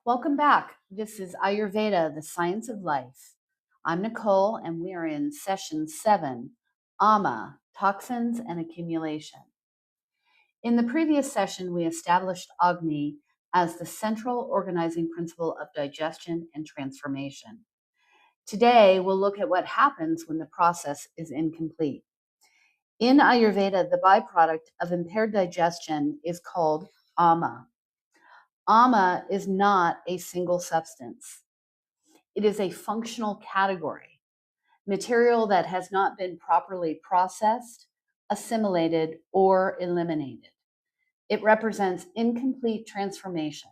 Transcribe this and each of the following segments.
Welcome back. This is Ayurveda, the Science of Life. I'm Nicole, and we are in session 7, AMA, Toxins and Accumulation. In the previous session, we established Agni as the central organizing principle of digestion and transformation. Today, we'll look at what happens when the process is incomplete. In Ayurveda, the byproduct of impaired digestion is called AMA. AMA is not a single substance. It is a functional category, material that has not been properly processed, assimilated, or eliminated. It represents incomplete transformation.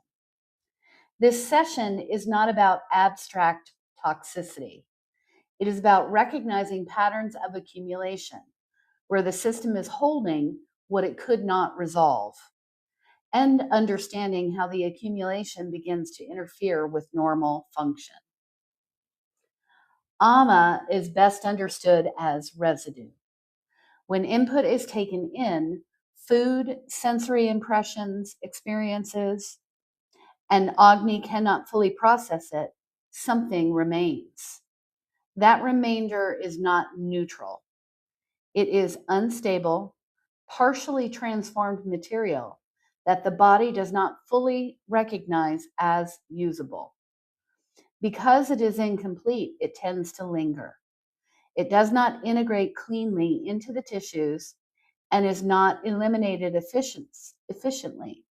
This session is not about abstract toxicity. It is about recognizing patterns of accumulation, where the system is holding what it could not resolve, and understanding how the accumulation begins to interfere with normal function. AMA is best understood as residue. When input is taken in, food, sensory impressions, experiences, and Agni cannot fully process it, something remains. That remainder is not neutral. It is unstable, partially transformed material that the body does not fully recognize as usable. Because it is incomplete, it tends to linger. It does not integrate cleanly into the tissues and is not eliminated efficiently.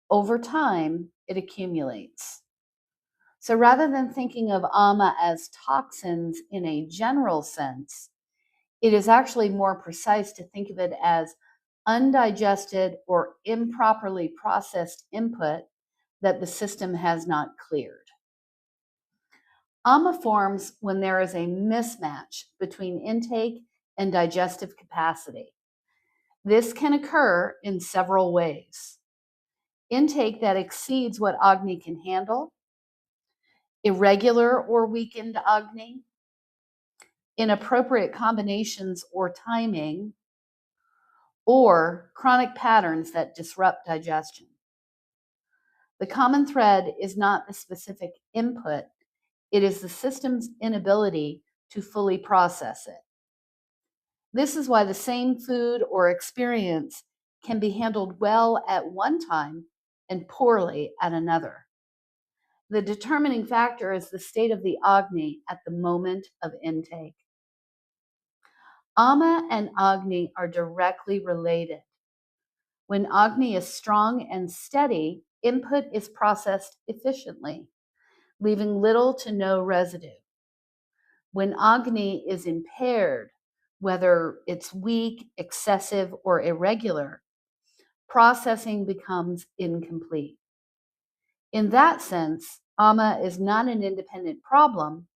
Over time, it accumulates. So rather than thinking of AMA as toxins in a general sense, it is actually more precise to think of it as undigested or improperly processed input that the system has not cleared. AMA forms when there is a mismatch between intake and digestive capacity. This can occur in several ways. Intake that exceeds what Agni can handle, irregular or weakened Agni, inappropriate combinations or timing, or chronic patterns that disrupt digestion. The common thread is not the specific input, it is the system's inability to fully process it. This is why the same food or experience can be handled well at one time and poorly at another. The determining factor is the state of the Agni at the moment of intake. Ama and Agni are directly related. When Agni is strong and steady, input is processed efficiently, leaving little to no residue. When Agni is impaired, whether it's weak, excessive, or irregular, processing becomes incomplete. In that sense, AMA is not an independent problem,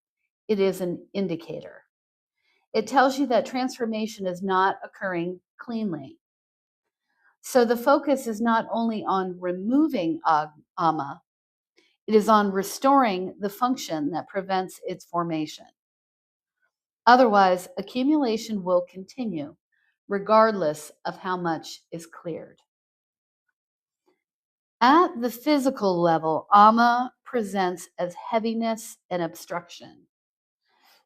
it is an indicator. It tells you that transformation is not occurring cleanly. So the focus is not only on removing AMA, it is on restoring the function that prevents its formation. Otherwise, accumulation will continue, regardless of how much is cleared. At the physical level, AMA presents as heaviness and obstruction.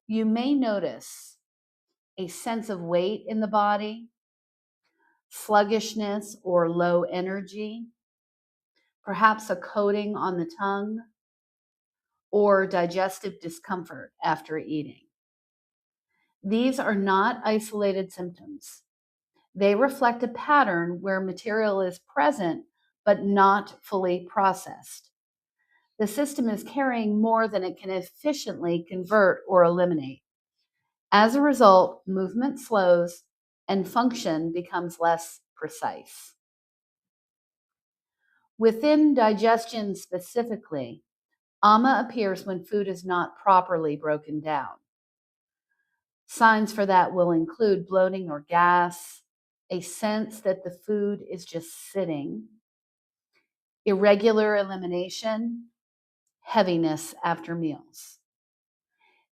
You may notice a sense of weight in the body, sluggishness or low energy, perhaps a coating on the tongue, or digestive discomfort after eating. These are not isolated symptoms. They reflect a pattern where material is present but not fully processed. The system is carrying more than it can efficiently convert or eliminate. As a result, movement slows and function becomes less precise. Within digestion specifically, AMA appears when food is not properly broken down. Signs for that will include bloating or gas, a sense that the food is just sitting, irregular elimination, heaviness after meals.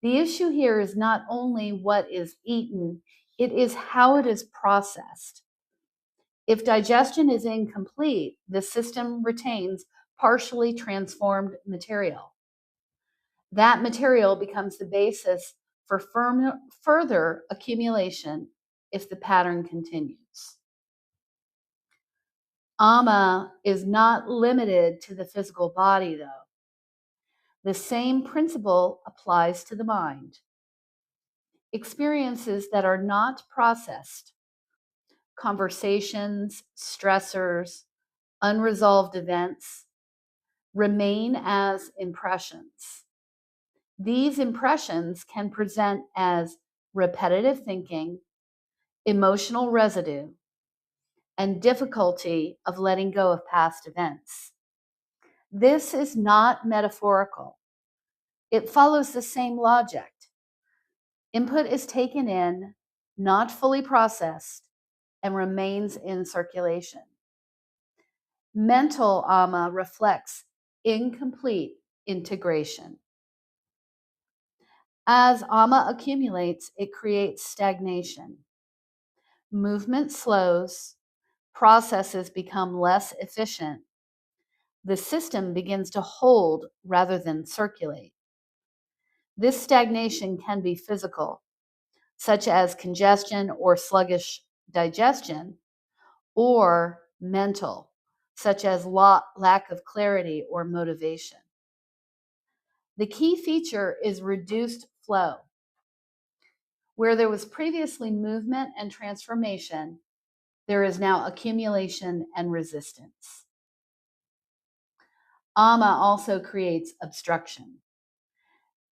The issue here is not only what is eaten, it is how it is processed. If digestion is incomplete, the system retains partially transformed material. That material becomes the basis for further accumulation if the pattern continues. Ama is not limited to the physical body, though. The same principle applies to the mind. Experiences that are not processed, conversations, stressors, unresolved events, remain as impressions. These impressions can present as repetitive thinking, emotional residue, and difficulty of letting go of past events. This is not metaphorical. It follows the same logic. Input is taken in, not fully processed, and remains in circulation. Mental ama reflects incomplete integration. As ama accumulates, it creates stagnation. Movement slows, processes become less efficient. The system begins to hold rather than circulate. This stagnation can be physical, such as congestion or sluggish digestion, or mental, such as lack of clarity or motivation. The key feature is reduced flow. Where there was previously movement and transformation, there is now accumulation and resistance. Ama also creates obstruction.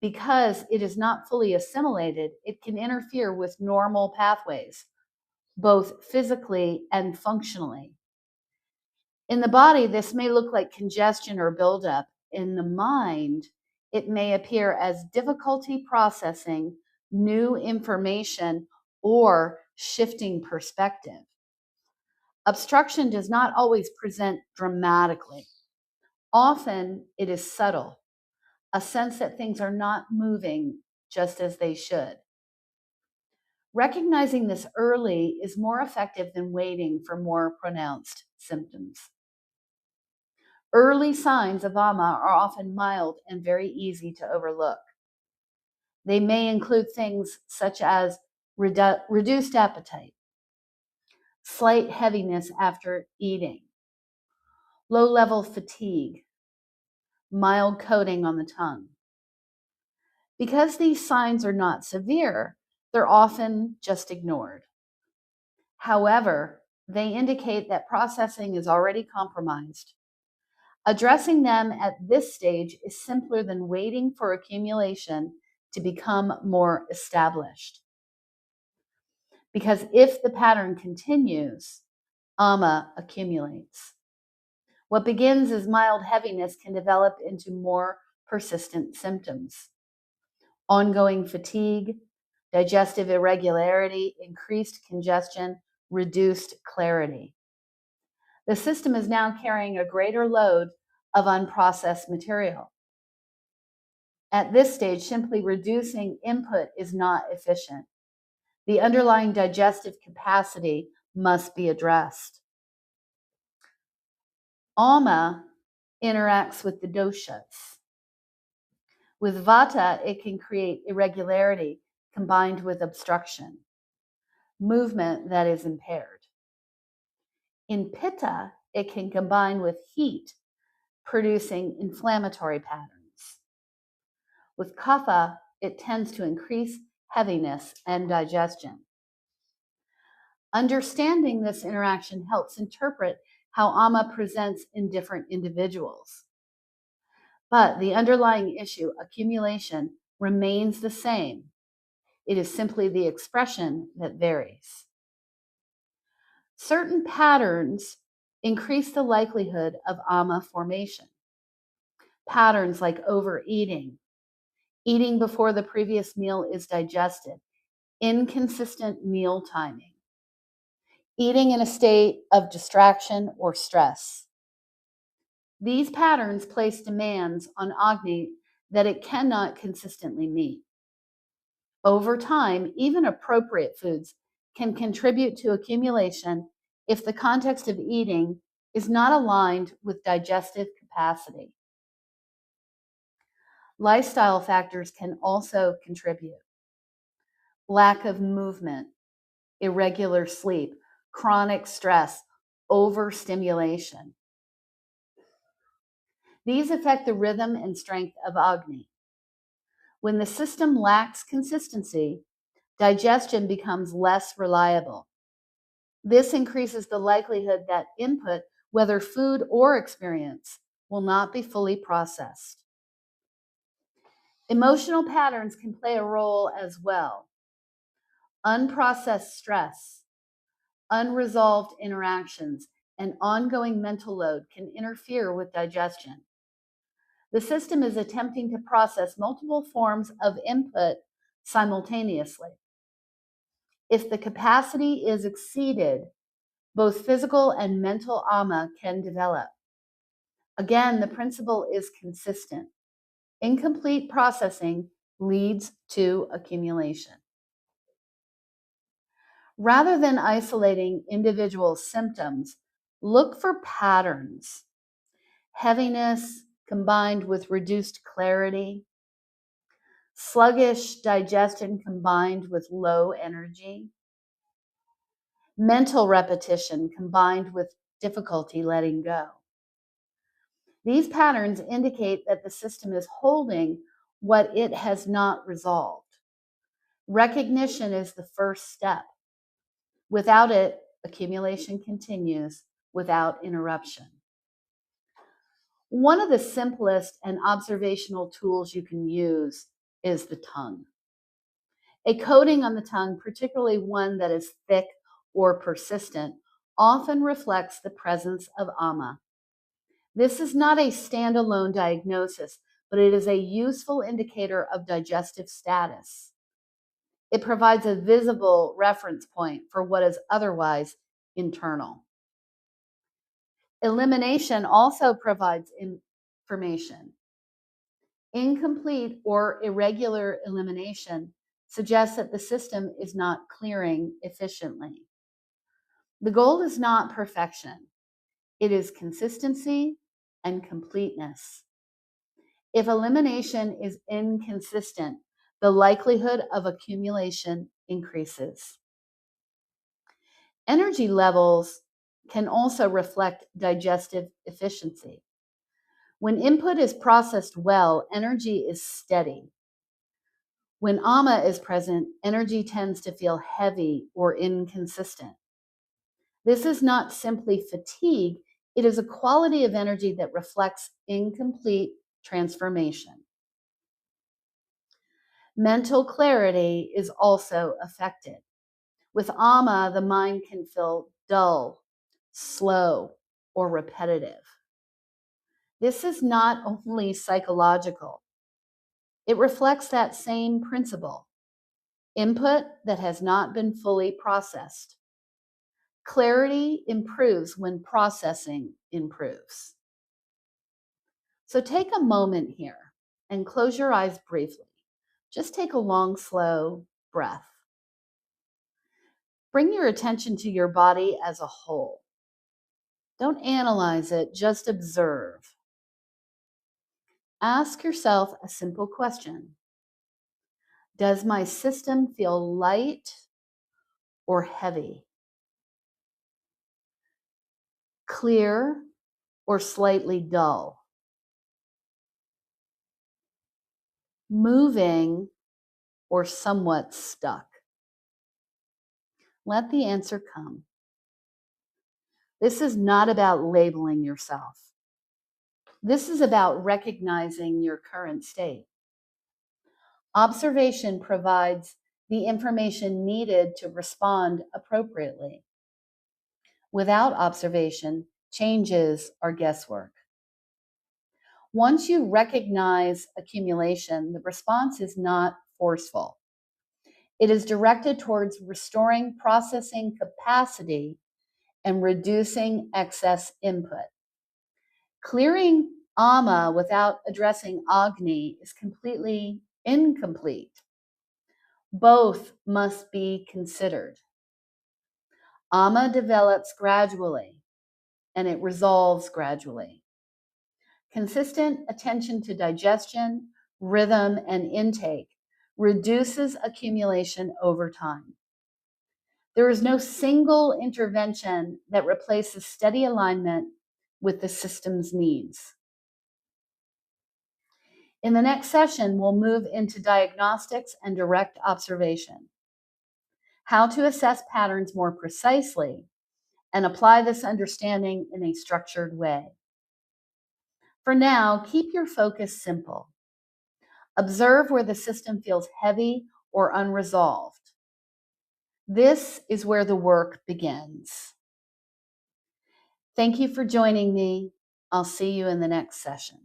Because it is not fully assimilated, it can interfere with normal pathways, both physically and functionally. In the body, this may look like congestion or buildup. In the mind, it may appear as difficulty processing new information or shifting perspective. Obstruction does not always present dramatically. Often it is subtle, a sense that things are not moving just as they should. Recognizing this early is more effective than waiting for more pronounced symptoms. Early signs of ama are often mild and very easy to overlook. They may include things such as reduced appetite, slight heaviness after eating, low-level fatigue, mild coating on the tongue. Because these signs are not severe, they're often just ignored. However, they indicate that processing is already compromised. Addressing them at this stage is simpler than waiting for accumulation to become more established. Because if the pattern continues, ama accumulates. What begins as mild heaviness can develop into more persistent symptoms. Ongoing fatigue, digestive irregularity, increased congestion, reduced clarity. The system is now carrying a greater load of unprocessed material. At this stage, simply reducing input is not efficient. The underlying digestive capacity must be addressed. Ama interacts with the doshas. With vata, it can create irregularity combined with obstruction, movement that is impaired. In pitta, it can combine with heat, producing inflammatory patterns. With kapha, it tends to increase heaviness and digestion. Understanding this interaction helps interpret how ama presents in different individuals. But the underlying issue, accumulation, remains the same. It is simply the expression that varies. Certain patterns increase the likelihood of ama formation. Patterns like overeating, eating before the previous meal is digested, inconsistent meal timing, eating in a state of distraction or stress. These patterns place demands on Agni that it cannot consistently meet. Over time, even appropriate foods can contribute to accumulation if the context of eating is not aligned with digestive capacity. Lifestyle factors can also contribute. Lack of movement, irregular sleep, chronic stress, overstimulation. These affect the rhythm and strength of Agni. When the system lacks consistency, digestion becomes less reliable. This increases the likelihood that input, whether food or experience, will not be fully processed. Emotional patterns can play a role as well. Unprocessed stress, unresolved interactions, and ongoing mental load can interfere with digestion. The system is attempting to process multiple forms of input simultaneously. If the capacity is exceeded, both physical and mental ama can develop. Again, the principle is consistent. Incomplete processing leads to accumulation. Rather than isolating individual symptoms, look for patterns. Heaviness combined with reduced clarity, sluggish digestion combined with low energy, mental repetition combined with difficulty letting go. These patterns indicate that the system is holding what it has not resolved. Recognition is the first step. Without it, accumulation continues without interruption. One of the simplest and observational tools you can use is the tongue. A coating on the tongue, particularly one that is thick or persistent, often reflects the presence of ama. This is not a standalone diagnosis, but it is a useful indicator of digestive status. It provides a visible reference point for what is otherwise internal. Elimination also provides information. Incomplete or irregular elimination suggests that the system is not clearing efficiently. The goal is not perfection. It is consistency and completeness. If elimination is inconsistent, the likelihood of accumulation increases. Energy levels can also reflect digestive efficiency. When input is processed well, energy is steady. When ama is present, energy tends to feel heavy or inconsistent. This is not simply fatigue, it is a quality of energy that reflects incomplete transformation. Mental clarity is also affected. With ama, the mind can feel dull, slow, or repetitive. This is not only psychological. It reflects that same principle. Input that has not been fully processed. Clarity improves when processing improves. So take a moment here and close your eyes briefly. Just take a long, slow breath. Bring your attention to your body as a whole. Don't analyze it, just observe. Ask yourself a simple question. Does my system feel light or heavy? Clear or slightly dull? Moving or somewhat stuck? Let the answer come. This is not about labeling yourself. This is about recognizing your current state. Observation provides the information needed to respond appropriately. Without observation, changes are guesswork. Once you recognize accumulation, the response is not forceful. It is directed towards restoring processing capacity and reducing excess input. Clearing ama without addressing Agni is completely incomplete. Both must be considered. Ama develops gradually. and it resolves gradually. Consistent attention to digestion, rhythm, and intake reduces accumulation over time. There is no single intervention that replaces steady alignment with the system's needs. In the next session, we'll move into diagnostics and direct observation, how to assess patterns more precisely and apply this understanding in a structured way. For now, keep your focus simple. Observe where the system feels heavy or unresolved. This is where the work begins. Thank you for joining me. I'll see you in the next session.